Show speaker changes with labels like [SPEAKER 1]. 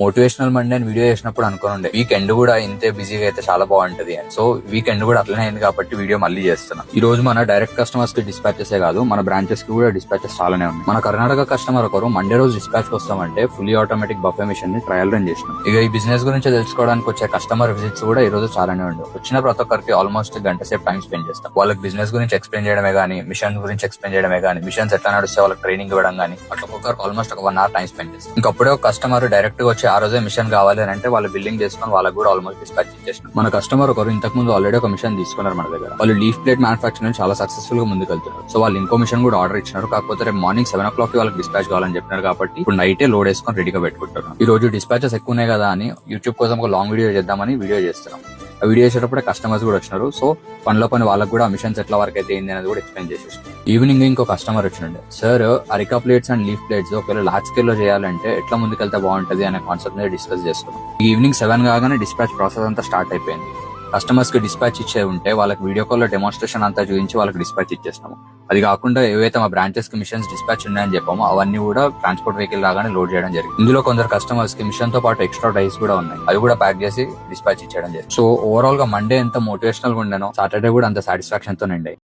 [SPEAKER 1] Motivational Monday అని video చేసినప్పుడు అనుకోనుండే weekend కూడా ఇంతే బిజీగా అయితే చాలా బాగుంటది అని. సో వీకెండ్ కూడా అట్లనే అయింది కాబట్టి వీడియో మళ్ళీ చేస్తున్నాం. ఈ రోజు మన డైరెక్ట్ కస్టమర్స్ కి డిస్పాచెస్ కాదు, మన బ్రాంచెస్ కి కూడా డిస్పాచెస్ చాలానే ఉన్నాయి. మన కర్ణాటక కస్టమర్ ఒకరు మండే రోజు డిస్పాచ్ వస్తామంటే ఫుల్లీ ఆటోమేటిక్ బఫే మిషన్ ని ట్రయల్ రన్ చేసినాం. ఇక ఈ బిజినెస్ గురించి తెలుసుకోవడానికి వచ్చే కస్టమర్ విజిట్స్ కూడా ఈ రోజు చాలానే ఉండవు. వచ్చిన ప్రతి ఒక్కరికి ఆల్మోస్ట్ గంట సేపు టైం స్పెండ్ చేస్తాం. వాళ్ళకి బిజినెస్ గురించి ఎక్స్ప్లెయిన్ చేయడమే గానీ, మిషన్ గురించి ఎక్స్ప్లెయిన్ చేయడమే గానీ, మిషన్స్ ఎట్లా నడిస్తే వాళ్ళకి ట్రైనింగ్ ఇవ్వడం గానీ, అట్లా ఒక్కొక్కరికి ఆల్మోస్ట్ ఒక 1 hour టైం స్పెండ్ చేస్తాం. ఇంకప్పుడే ఒక కస్టమర్ డైరెక్ట్ గా వచ్చి ఆ రోజే మిషన్ కావాలి అని అంటే వాళ్ళు బిల్లింగ్ చేసుకుని వాళ్ళకి కూడా ఆల్మోస్ట్ డిస్పాచ్ ఇచ్చేసినాం. మన కస్టమర్ ఒకరు ఇంతకు ముందు ఆల్రెడీ ఒక మిషన్ తీసుకున్నారు మన దగ్గర. వాళ్ళు లీఫ్ ప్లేట్ మ్యానుఫాక్చరింగ్ చాలా సక్సెస్ఫుల్ గా ముందుకు వెళ్తున్నారు. సో వాళ్ళు ఇంకో మిషన్ కూడా ఆర్డర్ ఇచ్చినారు. కాకపోతే రేపు మార్నింగ్ 7 o'clock వాళ్ళకి డిస్పాచ్ కావాలని చెప్పినారు కాబట్టి ఇప్పుడు నైటే లోడ్ వేసుకొని రెడీగా పెట్టుకుంటున్నాం. ఈ రోజు డిస్పాచెస్ ఎక్కువ ఉన్నాయి కదా అని యూట్యూబ్ కోసం ఒక లాంగ్ వీడియో చేద్దామని వీడియో చేస్తున్నాం. ఆ వీడియో చేసేటప్పుడు కస్టమర్స్ కూడా వచ్చినారు. సో పనిలో పని వాళ్ళకి కూడా మిషన్స్ ఎట్లా వరకు అయితే ఏంది అనేది కూడా ఎక్స్ప్లెయిన్ చేసేసాం. ఈవినింగ్ ఇంకో కస్టమర్ వచ్చిండే, sir అరికా plates and leaf plates ఒకవేళ లార్జ్ స్కేల్ లో చేయాలంటే ఎట్లా ముందుకెళ్తే బాగుంటది అనే కాన్సెప్ట్ మీద డిస్కస్ చేసుకున్నాం. ఈవినింగ్ 7 కాగానే డిస్పాచ్ ప్రాసెస్ అంతా స్టార్ట్ అయిపోయింది. కస్టమర్స్ కి డిస్పాచ్ ఇచ్చే ఉంటే వాళ్ళకి వీడియో కాల్ లో డెమాన్స్ట్రేషన్ అంతా చూపించి వాళ్ళకి డిస్పాచ్ ఇచ్చేస్తాము. అది కాకుండా ఏవైతే మా బ్రాంచెస్ కి మిషన్స్ డిస్పాచ్ ఉన్నాయని చెప్పామో అవన్నీ కూడా ట్రాన్స్పోర్ట్ వెహికల్ లాగానే లోడ్ చేయడం జరిగింది. ఇందులో కొందరు కస్టమర్స్ కి మిషన్ తో పాటు ఎక్స్ట్రా డైస్ కూడా ఉన్నాయి, అవి కూడా ప్యాక్ చేసి డిస్పాచ్ ఇచ్చేయడం జరిగింది. సో ఓవరాల్ గా మండే ఎంత మోటివేషనల్ గా ఉండేనో సాటర్డే కూడా అంత సాటిస్ఫాక్షన్ తో నిండాయి.